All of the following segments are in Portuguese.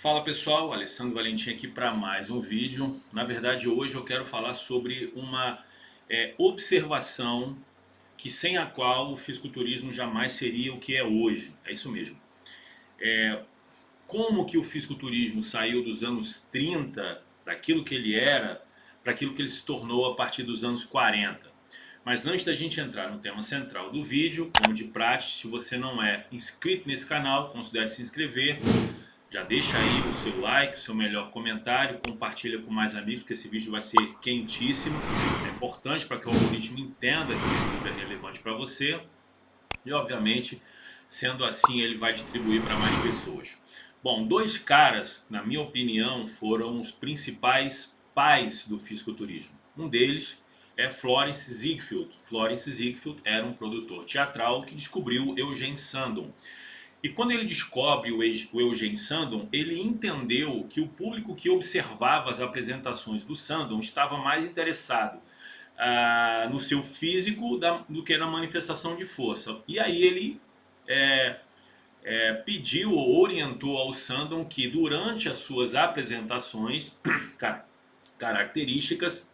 Fala pessoal, Alessandro Valentim aqui para mais um vídeo. Na verdade hoje eu quero falar sobre uma observação que sem a qual o fisiculturismo jamais seria o que é hoje. É isso mesmo. Como que o fisiculturismo saiu dos anos 30, daquilo que ele era, para aquilo que ele se tornou a partir dos anos 40. Mas antes da gente entrar no tema central do vídeo, como de praxe, se você não é inscrito nesse canal, considere se inscrever. Já deixa aí o seu like, o seu melhor comentário, compartilha com mais amigos, porque esse vídeo vai ser quentíssimo. É importante para que o algoritmo entenda que esse vídeo é relevante para você. E obviamente, sendo assim, ele vai distribuir para mais pessoas. Bom, dois caras, na minha opinião, foram os principais pais do fisiculturismo. Um deles é Florence Ziegfeld. Florence Ziegfeld era um produtor teatral que descobriu Eugene Sandon. E quando ele descobre o Eugene Sandon, ele entendeu que o público que observava as apresentações do Sandon estava mais interessado no seu físico do que na manifestação de força. E aí ele pediu ou orientou ao Sandon que durante as suas apresentações características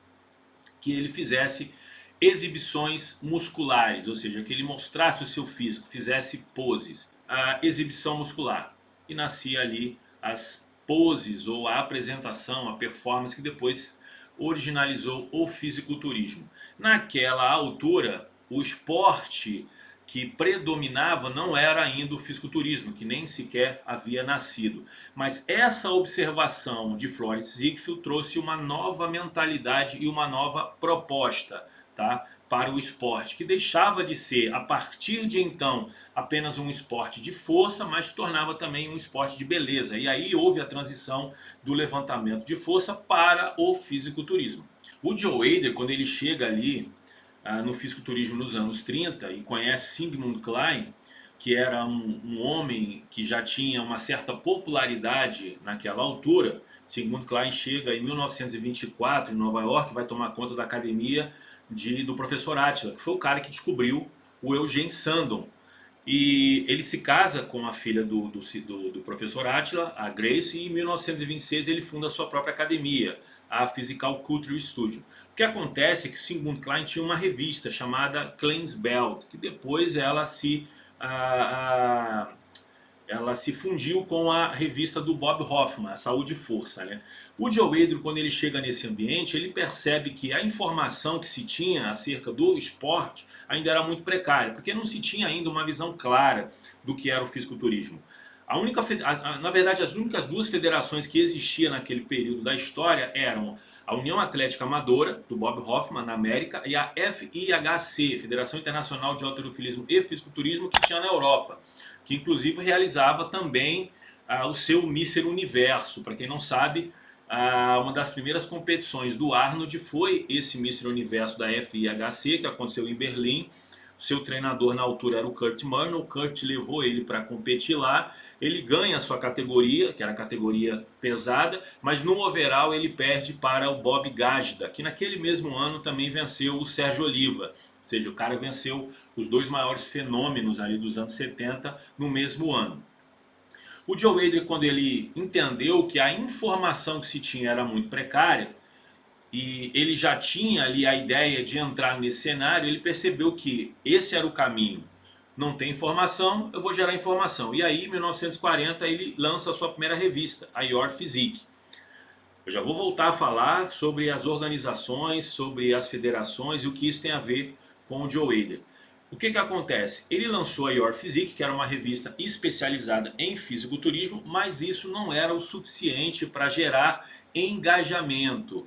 que ele fizesse exibições musculares, ou seja, que ele mostrasse o seu físico, fizesse poses, a exibição muscular. E nascia ali as poses ou a apresentação, a performance que depois originalizou o fisiculturismo. Naquela altura, o esporte que predominava não era ainda o fisiculturismo, que nem sequer havia nascido. Mas essa observação de Florence Ziegfeld trouxe uma nova mentalidade e uma nova proposta, tá, para o esporte, que deixava de ser, a partir de então, apenas um esporte de força, mas se tornava também um esporte de beleza. E aí houve a transição do levantamento de força para o fisiculturismo. O Joe Hader, quando ele chega ali no fisiculturismo nos anos 30 e conhece Sigmund Klein, que era um homem que já tinha uma certa popularidade naquela altura. Sigmund Klein chega em 1924 em Nova York, vai tomar conta da academia do professor Attila, que foi o cara que descobriu o Eugene Sandon. E ele se casa com a filha do professor Attila, a Grace, e em 1926 ele funda a sua própria academia, a Physical Culture Studio. O que acontece é que o Sigmund Klein tinha uma revista chamada Klein's Belt, que depois ela se fundiu com a revista do Bob Hoffman, a Saúde e Força, né? O Joe Hader, quando ele chega nesse ambiente, ele percebe que a informação que se tinha acerca do esporte ainda era muito precária, porque não se tinha ainda uma visão clara do que era o fisiculturismo. Na verdade, as únicas duas federações que existiam naquele período da história eram a União Atlética Amadora, do Bob Hoffman, na América, e a FIHC, Federação Internacional de Halterofilismo e Fisiculturismo, que tinha na Europa, que inclusive realizava também o seu Mister Universo. Para quem não sabe, uma das primeiras competições do Arnold foi esse Mister Universo da FIHC, que aconteceu em Berlim. O seu treinador na altura era o Kurt Murnau. O Kurt levou ele para competir lá. Ele ganha a sua categoria, que era a categoria pesada, mas no overall ele perde para o Bob Gajda, que naquele mesmo ano também venceu o Sérgio Oliva. Ou seja, o cara venceu os dois maiores fenômenos ali dos anos 70 no mesmo ano. O Joe Hader, quando ele entendeu que a informação que se tinha era muito precária, e ele já tinha ali a ideia de entrar nesse cenário, ele percebeu que esse era o caminho. Não tem informação, eu vou gerar informação. E aí, em 1940, ele lança a sua primeira revista, a Your Physique. Eu já vou voltar a falar sobre as organizações, sobre as federações e o que isso tem a ver com o Joe Hader. O que acontece? Ele lançou a Your Physique, que era uma revista especializada em fisiculturismo, mas isso não era o suficiente para gerar engajamento.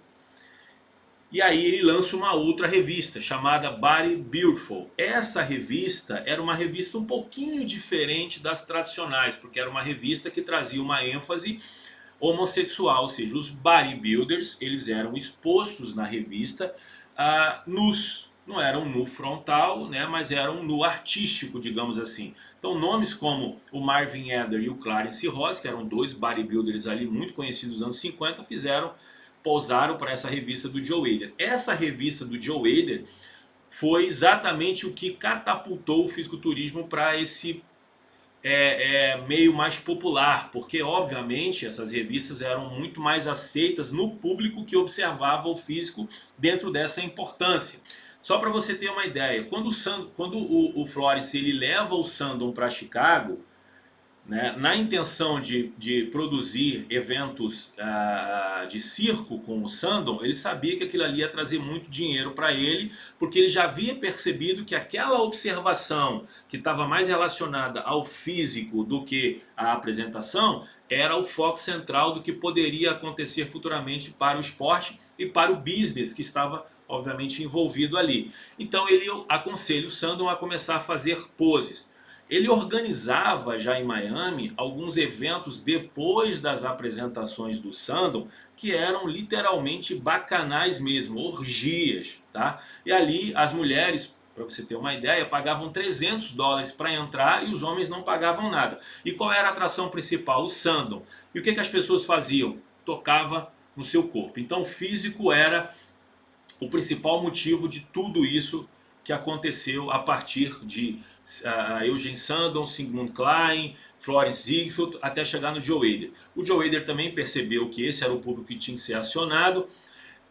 E aí ele lança uma outra revista chamada Body Beautiful. Essa revista era uma revista um pouquinho diferente das tradicionais, porque era uma revista que trazia uma ênfase homossexual, ou seja, os bodybuilders eles eram expostos na revista nus. Não eram nu frontal, né, mas eram nu artístico, digamos assim. Então nomes como o Marvin Eder e o Clarence Ross, que eram dois bodybuilders ali muito conhecidos nos anos 50, pousaram para essa revista do Joe Hader. Essa revista do Joe Hader foi exatamente o que catapultou o fisiculturismo para esse meio mais popular, porque obviamente essas revistas eram muito mais aceitas no público que observava o físico dentro dessa importância. Só para você ter uma ideia, quando o Florence ele leva o Sandon para Chicago, né, na intenção de produzir eventos de circo com o Sandon, ele sabia que aquilo ali ia trazer muito dinheiro para ele, porque ele já havia percebido que aquela observação que estava mais relacionada ao físico do que à apresentação, era o foco central do que poderia acontecer futuramente para o esporte e para o business que estava obviamente envolvido ali. Então ele aconselha o Sandon a começar a fazer poses. Ele organizava já em Miami alguns eventos depois das apresentações do Sandon que eram literalmente bacanais mesmo, orgias, tá? E ali as mulheres, para você ter uma ideia, pagavam $300 para entrar e os homens não pagavam nada. E qual era a atração principal? O Sandon. E o que as pessoas faziam? Tocava no seu corpo. Então o físico era o principal motivo de tudo isso que aconteceu a partir de Eugene Sandon, Sigmund Klein, Florence Ziegfeld, até chegar no Joe Weider. O Joe Weider também percebeu que esse era o público que tinha que ser acionado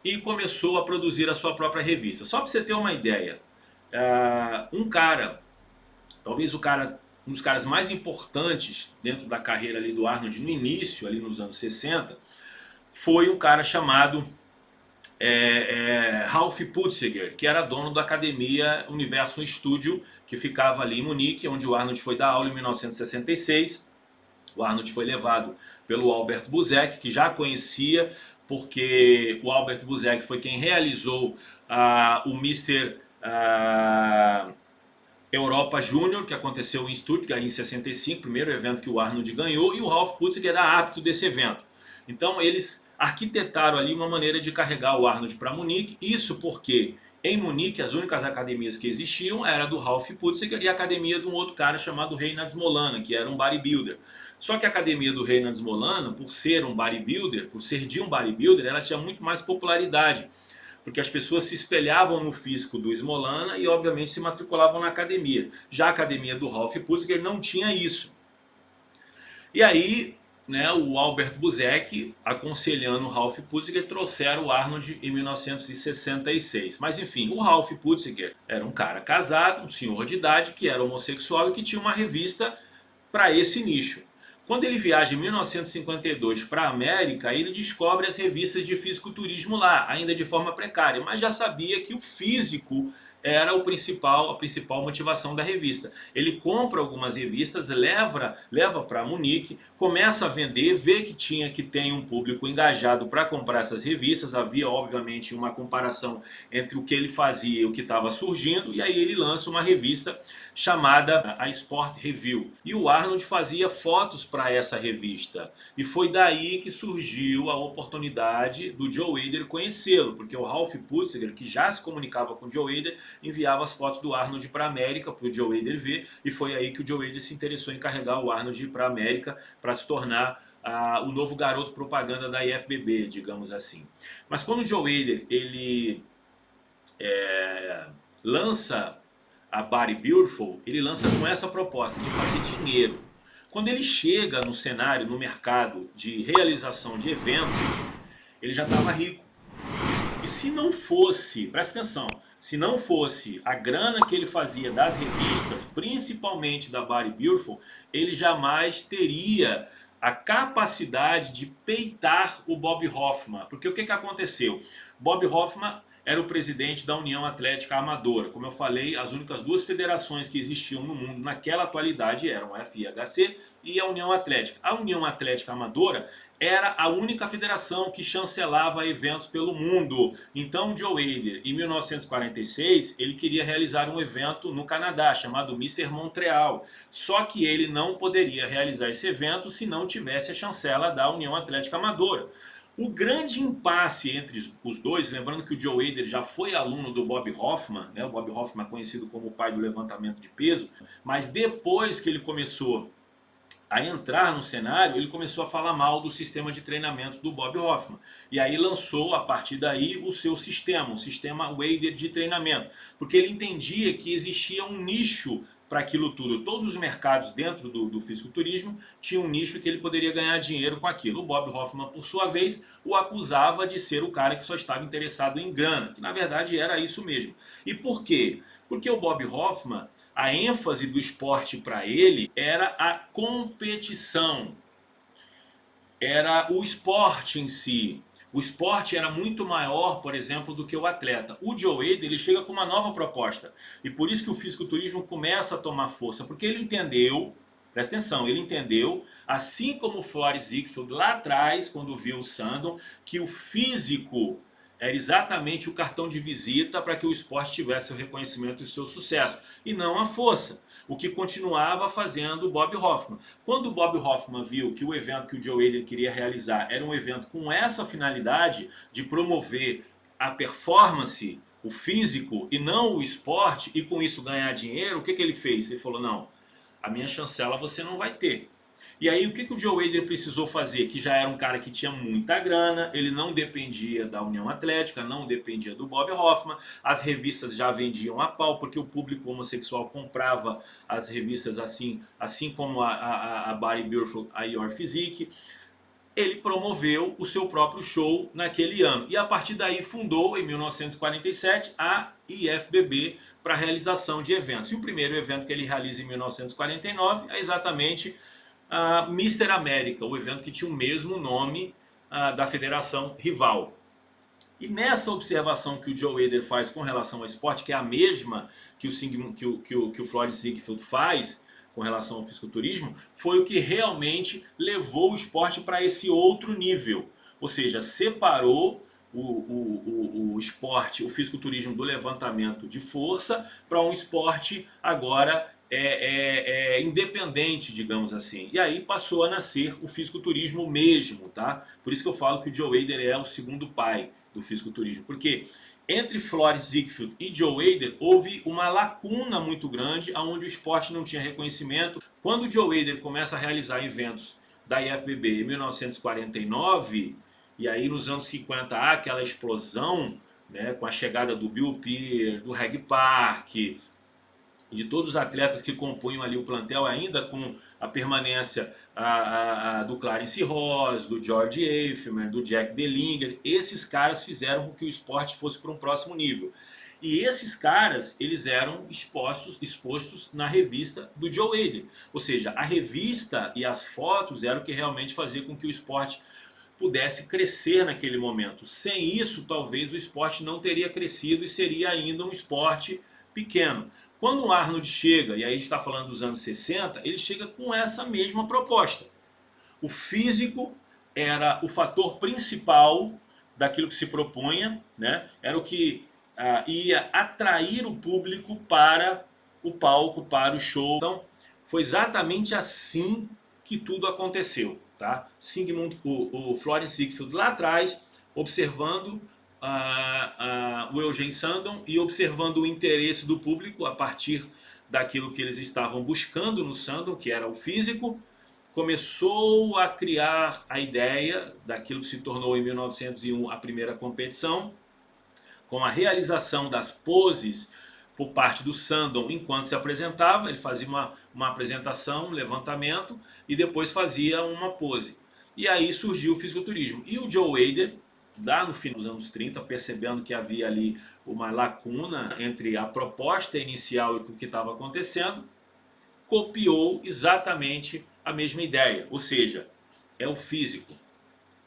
e começou a produzir a sua própria revista. Só para você ter uma ideia, um cara, talvez um dos caras mais importantes dentro da carreira ali do Arnold no início, ali nos anos 60, foi um cara chamado Ralph Putziger, que era dono da academia Universum Studio, que ficava ali em Munique, onde o Arnold foi dar aula em 1966. O Arnold foi levado pelo Albert Buzek, que já conhecia, porque o Albert Buzek foi quem realizou o Mr. Europa Júnior, que aconteceu em Stuttgart em 65, primeiro evento que o Arnold ganhou, e o Ralph Putziger era árbitro desse evento. Então eles arquitetaram ali uma maneira de carregar o Arnold para Munique, isso porque em Munique as únicas academias que existiam era do Ralph Putziger e a academia de um outro cara chamado Reinhard Smolana, que era um bodybuilder. Só que a academia do Reinhard Smolana, por ser um bodybuilder, por ser de um bodybuilder, ela tinha muito mais popularidade, porque as pessoas se espelhavam no físico do Smolana e obviamente se matriculavam na academia. Já a academia do Ralph Putziger não tinha isso. E aí, né, o Albert Buzek, aconselhando o Ralph Putziger, trouxeram o Arnold em 1966. Mas enfim, o Ralph Putziger era um cara casado, um senhor de idade, que era homossexual e que tinha uma revista para esse nicho. Quando ele viaja em 1952 para a América, ele descobre as revistas de fisiculturismo lá, ainda de forma precária, mas já sabia que o físico era a principal motivação da revista. Ele compra algumas revistas, leva para Munique, começa a vender, vê que tinha que ter um público engajado para comprar essas revistas, havia obviamente uma comparação entre o que ele fazia e o que estava surgindo, e aí ele lança uma revista chamada a Sport Review. E o Arnold fazia fotos para essa revista. E foi daí que surgiu a oportunidade do Joe Weider conhecê-lo, porque o Ralph Putziger, que já se comunicava com o Joe Weider, enviava as fotos do Arnold para a América, para o Joe Weider ver, e foi aí que o Joe Weider se interessou em carregar o Arnold para a América, para se tornar o novo garoto propaganda da IFBB, digamos assim. Mas quando o Joe Weider ele lança a Body Beautiful, ele lança com essa proposta de fazer dinheiro. Quando ele chega no cenário, no mercado de realização de eventos, ele já estava rico. E se não fosse, presta atenção, se não fosse a grana que ele fazia das revistas, principalmente da Body Beautiful, ele jamais teria a capacidade de peitar o Bob Hoffman. Porque o que aconteceu? Bob Hoffman era o presidente da União Atlética Amadora. Como eu falei, as únicas duas federações que existiam no mundo naquela atualidade eram a FIHC e a União Atlética. A União Atlética Amadora era a única federação que chancelava eventos pelo mundo. Então, Joe Weider, em 1946, ele queria realizar um evento no Canadá, chamado Mr. Montreal. Só que ele não poderia realizar esse evento se não tivesse a chancela da União Atlética Amadora. O grande impasse entre os dois, lembrando que o Joe Weider já foi aluno do Bob Hoffman, né? O Bob Hoffman é conhecido como o pai do levantamento de peso, mas depois que ele começou a entrar no cenário, ele começou a falar mal do sistema de treinamento do Bob Hoffman. E aí lançou, a partir daí, o seu sistema, o sistema Weider de treinamento. Porque ele entendia que existia um nicho para aquilo tudo. Todos os mercados dentro do fisiculturismo tinham um nicho que ele poderia ganhar dinheiro com aquilo. O Bob Hoffman, por sua vez, o acusava de ser o cara que só estava interessado em grana, que na verdade era isso mesmo. E por quê? Porque o Bob Hoffman, a ênfase do esporte para ele era a competição, era o esporte em si. O esporte era muito maior, por exemplo, do que o atleta. O Joe Eder, ele chega com uma nova proposta. E por isso que o fisiculturismo começa a tomar força. Porque ele entendeu, presta atenção, ele entendeu, assim como o Floyd Ziegfeld lá atrás, quando viu o Sandon, que o físico era exatamente o cartão de visita para que o esporte tivesse o reconhecimento e o seu sucesso. E não a força. O que continuava fazendo o Bob Hoffman. Quando o Bob Hoffman viu que o evento que o Joe Eder queria realizar era um evento com essa finalidade de promover a performance, o físico e não o esporte, e com isso ganhar dinheiro, o que ele fez? Ele falou, não, a minha chancela você não vai ter. E aí o que o Joe Eder precisou fazer? Que já era um cara que tinha muita grana, ele não dependia da União Atlética, não dependia do Bob Hoffman, as revistas já vendiam a pau, porque o público homossexual comprava as revistas assim como a Body Beautiful, a Your Physique. Ele promoveu o seu próprio show naquele ano. E a partir daí fundou, em 1947, a IFBB para a realização de eventos. E o primeiro evento que ele realiza em 1949 é exatamente Mr. América, o evento que tinha o mesmo nome da federação rival. E nessa observação que o Joe Eder faz com relação ao esporte, que é a mesma que o Floyd Ziegfeld faz com relação ao fisiculturismo, foi o que realmente levou o esporte para esse outro nível. Ou seja, separou o esporte, o fisiculturismo do levantamento de força para um esporte agora independente, digamos assim. E aí passou a nascer o fisiculturismo mesmo, tá? Por isso que eu falo que o Joe Eder é o segundo pai do fisiculturismo, porque entre Floyd Ziegfeld e Joe Eder houve uma lacuna muito grande onde o esporte não tinha reconhecimento. Quando o Joe Eder começa a realizar eventos da IFBB em 1949, e aí nos anos 50 há aquela explosão, né, com a chegada do Bill Pearl, do Reg Park, de todos os atletas que compunham ali o plantel, ainda com a permanência do Clarence Ross, do George Eiffelman, do Jack Dellinger. Esses caras fizeram com que o esporte fosse para um próximo nível. E esses caras, eles eram expostos na revista do Joe Eder. Ou seja, a revista e as fotos eram o que realmente fazia com que o esporte pudesse crescer naquele momento. Sem isso, talvez o esporte não teria crescido e seria ainda um esporte pequeno. Quando o Arnold chega, e aí a gente está falando dos anos 60, ele chega com essa mesma proposta. O físico era o fator principal daquilo que se propunha, né? Era o que ia atrair o público para o palco, para o show. Então, foi exatamente assim que tudo aconteceu. Tá? O Floyd Ziegfeld lá atrás, observando o Eugene Sandon e observando o interesse do público a partir daquilo que eles estavam buscando no Sandon, que era o físico, começou a criar a ideia daquilo que se tornou em 1901 a primeira competição, com a realização das poses por parte do Sandon enquanto se apresentava. Ele fazia uma apresentação, um levantamento e depois fazia uma pose. E aí surgiu o fisiculturismo. E o Joe Eder, lá no fim dos anos 30, percebendo que havia ali uma lacuna entre a proposta inicial e o que estava acontecendo, copiou exatamente a mesma ideia. Ou seja, é o físico,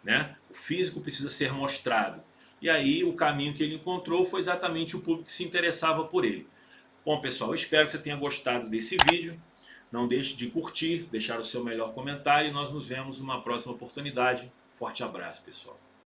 né? O físico precisa ser mostrado. E aí o caminho que ele encontrou foi exatamente o público que se interessava por ele. Bom, pessoal, eu espero que você tenha gostado desse vídeo. Não deixe de curtir, deixar o seu melhor comentário e nós nos vemos numa próxima oportunidade. Forte abraço, pessoal.